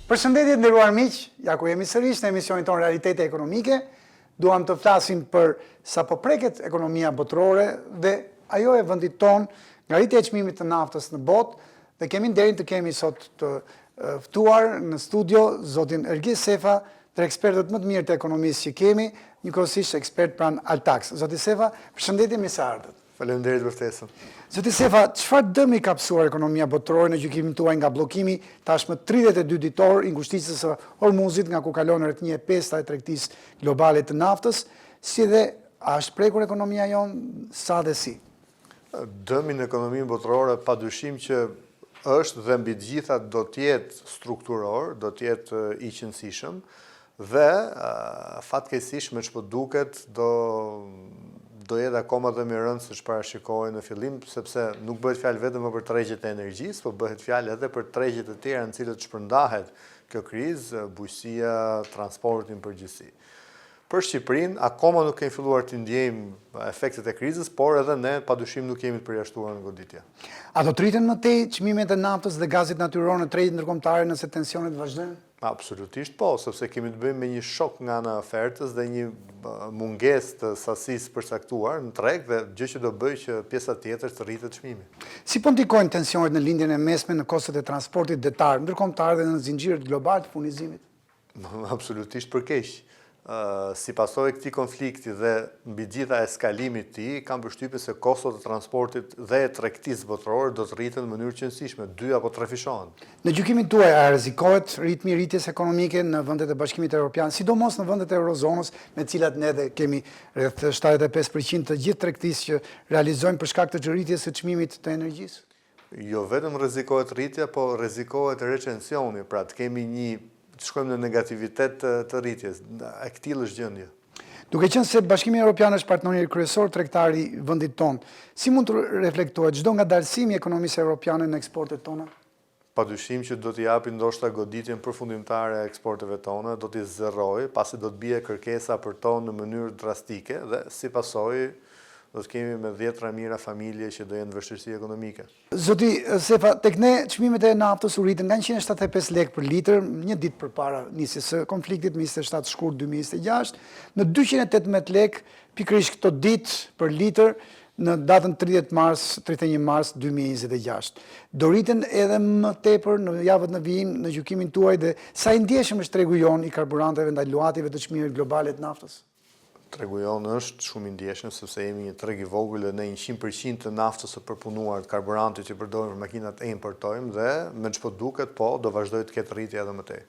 Përshëndetje nderuar miq, ja ku jemi sërish në emisionin ton Realitete Ekonomike. Duam të flasim për sa po preket ekonomia botërore dhe ajo e vendit ton nga rritja e çmimit të naftës në botë dhe kemi nderin të kemi sot të ftuar në studio zotin Ergis Sefa, tre ekspertët më të mirë të ekonomisë që kemi, njëkohësisht ekspert pranë Altax. Zoti Sefa, përshëndetje, mirë se ardhët. Faleminderit për ftesën. Zoti Sefa, çfarë dëmi ka psuar ekonomia botërore në gjykimin tuaj nga bllokimi tashmë 32 ditor i ngushticës së Hormuzit, nga ku kalon rreth 1/5 e tregtisë globale të naftës, si dhe a është prekur ekonomia jonë, sa dhe si? Dëmi në ekonominë botërore padyshim që është dhe mbi të gjitha do të jetë strukturor, do të jetë i qëndësishëm dhe fatkeqësisht me ç'po duket do jetë akoma dhe më rëndë se ç'para shikohej në fillim, sepse nuk bëhet fjalë vetëm për tregjet e energjisë, por bëhet fjalë edhe për tregjet e tjera në cilët shpërndahet kjo krizë, bujqësia, transporti në përgjithësi. Për Shqipërinë, akoma nuk kemi filluar të ndjejmë efektet e krizës, por edhe ne padyshim nuk kemi të përjashtuar në goditje. A do të rriten më tej çmimet e naftës dhe gazit natyror në tregun ndërkombëtar nëse tensionet vazhdojnë? Absolutisht po, sepse kemi të bëjmë me një shok nga ana ofertës dhe një mungesë të sasisë përcaktuar në treg dhe gjë që do bëjë që pjesa tjetër të rritet çmimi. Si po ndikojnë tensionet në lindjen e mesme në kostot e transportit detar ndërkombëtar dhe në zinxhiret global të furnizimit? Absolutisht për keq. Si pasojë këtij konflikti dhe mbi gjitha eskalimit të tij, kam përshtypjen se kostot e transportit dhe e tregtisë botërore do të rriten në mënyrë qëndësishme, 2 apo 3 fishohen. Në gjykimin tuaj, a rrezikohet ritmi i rritjes ekonomike në vendet e Bashkimit Evropian, sidomos në vendet e Eurozonës, me të cilat ne dhe kemi rreth 75% të gjithë tregtisë që realizojnë për shkak të rritjes së çmimit të energjisë? Jo vetëm rrezikohet rritja, po rrezikohet recensioni, pra të kemi të shkojmë në negativitet të rritjes. E këtill është gjendja. Duke qenë se Bashkimi Evropian është partneri kryesor tregtar i vendit tonë, si mund të reflektohet çdo ngadalësim i ekonomisë evropiane në eksportet tona? Padyshim që do t'i japi ndoshta goditjen përfundimtare e eksporteve tona, do t'i zerrojë, pasi do të bie kërkesa për to në mënyrë drastike dhe si pasojë do të kemi me 10 mijëra familje që do jenë në vështirësi ekonomike. Zoti Sefa, tek ne çmimet e naftës u rritën nga 175 lekë për litër një ditë përpara nisjes së konfliktit, 27 shkurt 2026, në 218 lekë pikërisht këto ditë për litër në datën 31 mars 2026. Do rriten edhe më tepër në javët në vijim në gjykimin tuaj dhe sa i ndjeshëm është tregu jon i karburanteve ndaj luative të çmimeve globale të naftës? Tregu jonë është shumë i ndjeshëm sepse jemi një treg i vogël dhe ne 100% të naftës së përpunuar të karburantit që përdorim për makinat e importojmë dhe me ç'po duket po do vazhdoj të ketë rritje edhe më tej.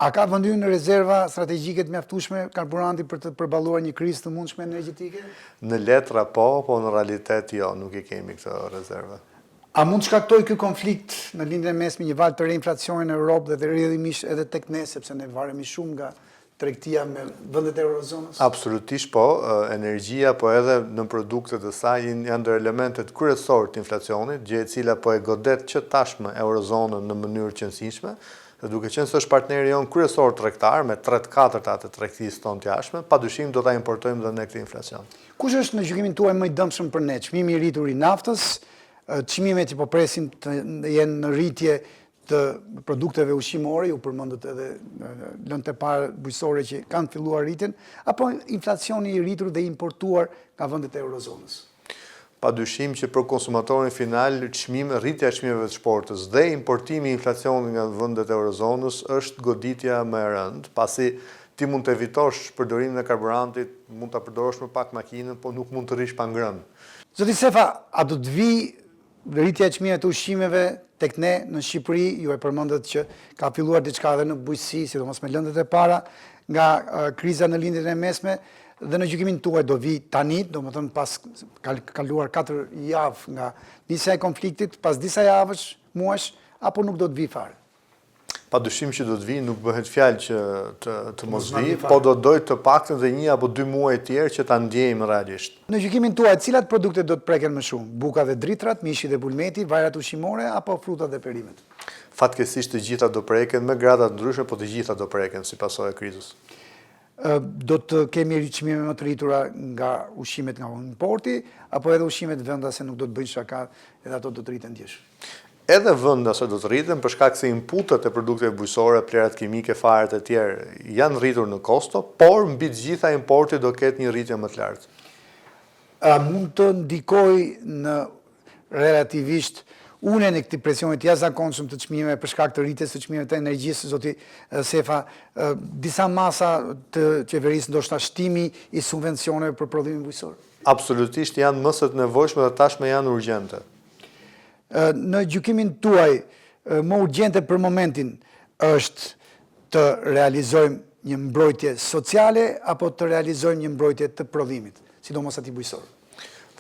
A ka vendyr në rezerva strategjike të mjaftueshme karburanti për të përballuar një krizë të mundshme energjetike? Në letra po, po në realitet jo, nuk i kemi këtë rezerve. A mund të shkaktojë ky konflikt në lindjen e mesme një val të reinflacioni në Europë dhe rrjedhimisht edhe tek ne, sepse ne varemi shumë nga tregtia me vendet e Eurozonës? Absolutisht po, energjia po edhe në produktet e saj janë ndër elementet kryesorë të inflacionit, gjë e cila po e godet që tashmë Eurozonën në mënyrë qëndësishme, dhe duke qenë se është partneri jon kryesor tregtar me 3/4 të tregtisë tonë të jashtme, padyshim do ta importojmë dhe ne këtë inflacion. Kush është në gjykimin tuaj më i dëmshëm për ne? Çmimi i rritur i naftës, çmimet që po presin të jenë në rritje të produkteve ushqimore, ju përmendët edhe lëndët e parë bujqësore që kanë filluar rritjen, apo inflacioni i rritur dhe importuar nga vendet e Eurozonës? Padyshim që për konsumatorin final, rritja e çmimeve të shportës dhe importimi i inflacionit nga vendet e Eurozonës është goditja më e rëndë, pasi ti mund të evitosh përdorimin e karburantit, mund ta përdorosh më pak makinën, po nuk mund të rish pa ngrënë. Zoti Sefa, a do të vi rritja e çmimeve të ushqimeve tek ne në Shqipëri? Ju e përmendët që ka filluar diçka edhe në bujqësi, sidomos me lëndët e para nga kriza në lindjen e mesme, dhe në gjykimin tuaj do vi tani, domethënë pas kaluar 4 javë nga nisja e konfliktit, pas disa javësh, muajsh, apo nuk do të vi fare? Padyshim që do të vi, nuk bëhet fjalë që të mos vi, po do dojë të paktën dhe 1 apo 2 muaj tjerë që ta ndjejmë realisht. Në gjykimin tuaj, cilat produkte do të preken më shumë? Buka dhe dritrat, mishi dhe bulmeti, vajrat ushqimore apo frutat dhe perimet? Fatkeqësisht të gjitha do preken me grada të ndryshme, po të gjitha do preken si pasojë e krizës. Do të kemi çmime më të rritura nga ushqimet nga importi, apo edhe ushqimet vendase nuk do të bëjnë shaka edhe ato do të rriten ndjesh? edhe vendas do të rriten për shkak se inputet e produkteve bujqësore, plerat kimike, faret e tjerë janë rritur në kosto, por mbi të gjitha importi do ketë një rritje më të lartë. Mund të ndikoj në relativisht unën e këtij presionit jashtëzakonshëm të çmimeve për shkak të rritjes së çmimeve të energjisë, zoti Sefa, disa masa të qeverisë, ndoshta shtimi i subvencioneve për prodhimin bujqësor? Absolutisht janë më së nevojshme dhe tashmë janë urgjente. Në gjykimin tuaj, më urgjente për momentin është të realizojmë një mbrojtje sociale apo të realizojmë një mbrojtje të prodhimit, sidomos atij bujqësor?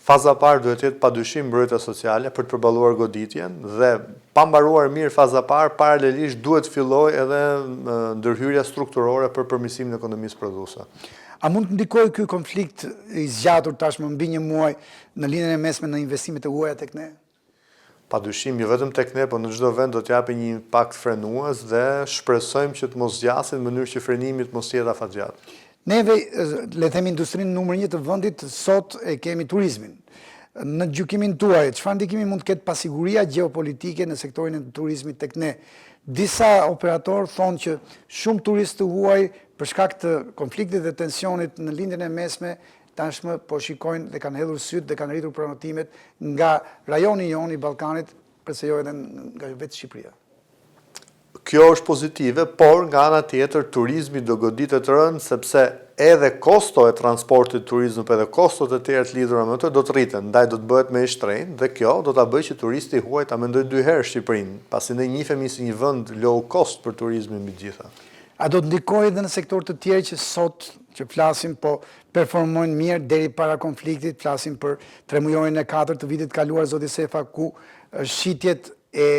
Faza parë duhet jetë padyshim mbrojtja sociale për të përballuar goditjen dhe pa mbaruar mirë faza parë, paralelisht duhet filloj edhe ndërhyrja strukturore për përmirësimin e ekonomisë prodhuese. A mund të ndikojë ky konflikt i zgjatur tashmë mbi një muaj në linjën e mesme në investimet e huaja tek ne? Padyshim, jo vetëm tek ne, por në çdo vend do të japë një impakt frenues dhe shpresojmë që të mos zgjasin në mënyrë që frenimi të mos jetë afatgjatë. Neve, le themi, industrinë numër 1 të vendit sot e kemi turizmin. Në gjykimin tuaj, çfarë ndikimi mund të ketë pasiguria gjeopolitike në sektorin e turizmit tek ne? Disa operatorë thonë që shumë turistë të huaj për shkak të konfliktit dhe tensionit në lindjen e mesme tashmë po shikojnë dhe kanë hedhur syt dhe kanë rritur pranotimet nga rajoni jon i Ballkanit, përse jo edhe nga vetë Shqipëria. Kjo është pozitive, por nga ana tjetër turizmi do goditet rënd sepse edhe kosto e transportit turizmit, por edhe kostot e tjera të lidhura me të do të rriten, ndaj do të bëhet më i shtrenjtë dhe kjo do ta bëjë që turisti huaj ta mendojë 2 herë Shqipërinë, pasi ne njihemi si një vend low cost për turizmin mbi të gjitha. A do të ndikojë edhe në sektor të tjerë që sot që flasim po performojnë mirë deri para konfliktit, flasim për 3 mujorin e 4 të vitit kaluar, zoti Sefa, ku shitjet e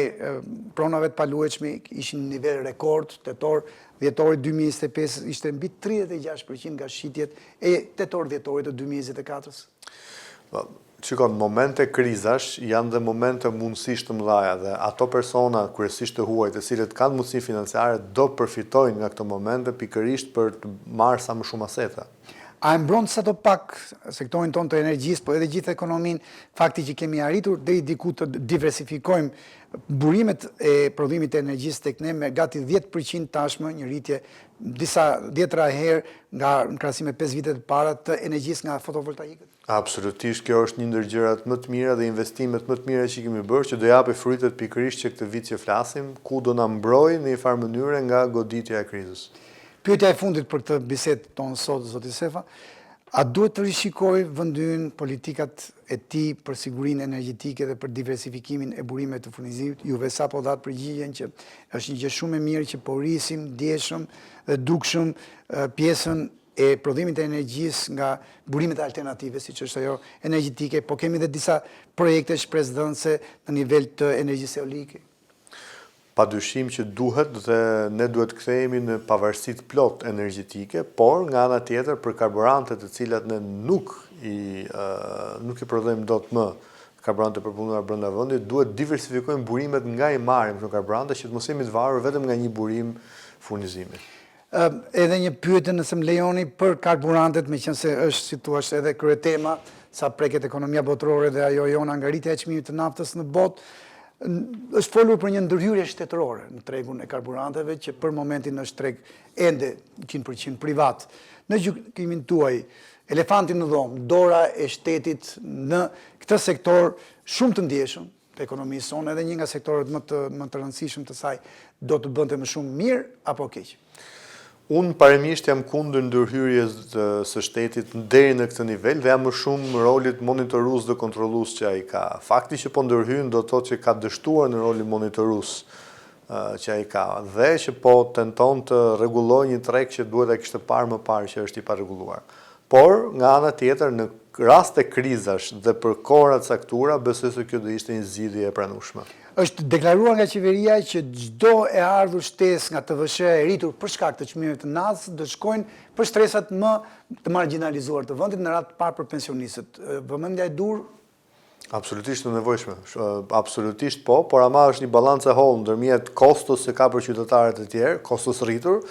pronave të paluajtshme ishin në nivel rekord, dhjetori 2025 ishte mbi 36% nga shitjet e dhjetorit të 2024-s. Shikon, momente krizash janë dhe momente mundësisht të mëdha dhe ato persona kryesisht të huaj të cilët kanë mundësi financiare do përfitojnë nga këto momente pikërisht për të marrë sa më shumë aseta. A e mbron sa të pak sektorin tonë të energjisë, po edhe gjithë ekonominë, fakti që kemi arritur deri diku të diversifikojmë burimet e prodhimit të energjisë tek ne me gati 10% tashmë, një rritje disa 10 herë nga në krahasim me 5 vite të para të energjisë nga fotovoltaikët? Absolutisht, kjo është një ndër gjërat më të mira dhe investimet më të mira që kemi bërë, që do japë frytet pikërisht që këtë vit që flasim, ku do na mbrojë në një farë mënyre nga goditja e krizës. Pyetja e fundit për këtë bisedë tonë sot, zoti Sefa, a duhet të rishikojë vendi ynë politikat e tij për sigurinë energjetike dhe për diversifikimin e burimeve të furnizimit? Juve sapo dhat përgjigjen që është një gjë shumë e mirë që po rrisim, ndjeshëm dhe dukshëm pjesën e prodhimit të energjisë nga burimet alternative, siç është ajo energjetike, po kemi edhe disa projekte shpresdhënëse në nivel të energjisë eolike. Padyshim që duhet dhe ne duhet kthehemi në pavarësi plot energjetike, por nga ana tjetër për karburantet të cilat ne nuk i prodhojmë dot më, karburante përpunuar brenda vendit, duhet diversifikojmë burimet nga i marrim këto karburante që të mos jemi të varur vetëm nga një burim furnizimi. Edhe një pyetje nëse më lejoni për karburantet, meqense është si thua edhe kryetema sa preket ekonomia botërore dhe ajo jona nga rritja e çmimit të naftës në botë. Është folur për një ndërhyrje shtetërore në tregun e karburanteve që për momentin është treg ende 100% privat. Në gjykimin tuaj, elefanti në dhomë, dora e shtetit në këtë sektor shumë të ndjeshëm të ekonomisë sonë, edhe një nga sektorët më të rëndësishëm të saj, do të bënte më shumë mirë apo keq? Unë paremisht jam kundër ndërhyrjes së shtetit deri në këtë nivel dhe jam më shumë rolit monitorues dhe kontrollues që ai ka. Fakti që po ndërhyn do të thotë që ka dështuar në rolin monitorues që ai ka dhe që po tenton të rregullojë një treg që duhet ai kishte parë më parë që është i parregulluar. Por nga ana tjetër në raste krizash dhe për kohra të caktuara besoj se kjo do ishte një zgjidhje e pranueshme. Është deklaruar nga qeveria që çdo e ardhur shtesë nga TVSH e rritur për shkak të çmimeve të natës do shkojnë për shtresat më të marginalizuar të vendit në radhë të parë për pensionistët. Vëmendja e dur? Absolutisht të nevojshme. Absolutisht po, por ama është një balancë e hollë ndërmjet kostos që ka për qytetarët e tjerë, kostos rritur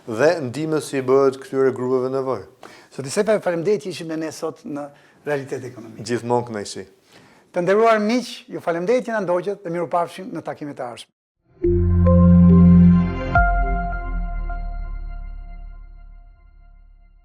dhe ndihmës që i bëhet këtyre grupeve nevojë. Zoti Sefa, faleminderit që ishim me ne sot në Realitet Ekonomik. Gjithmonë kënaqësi. Të nderuar miq, ju faleminderit që na ndoqët dhe mirupafshim në takimet e ardhshme.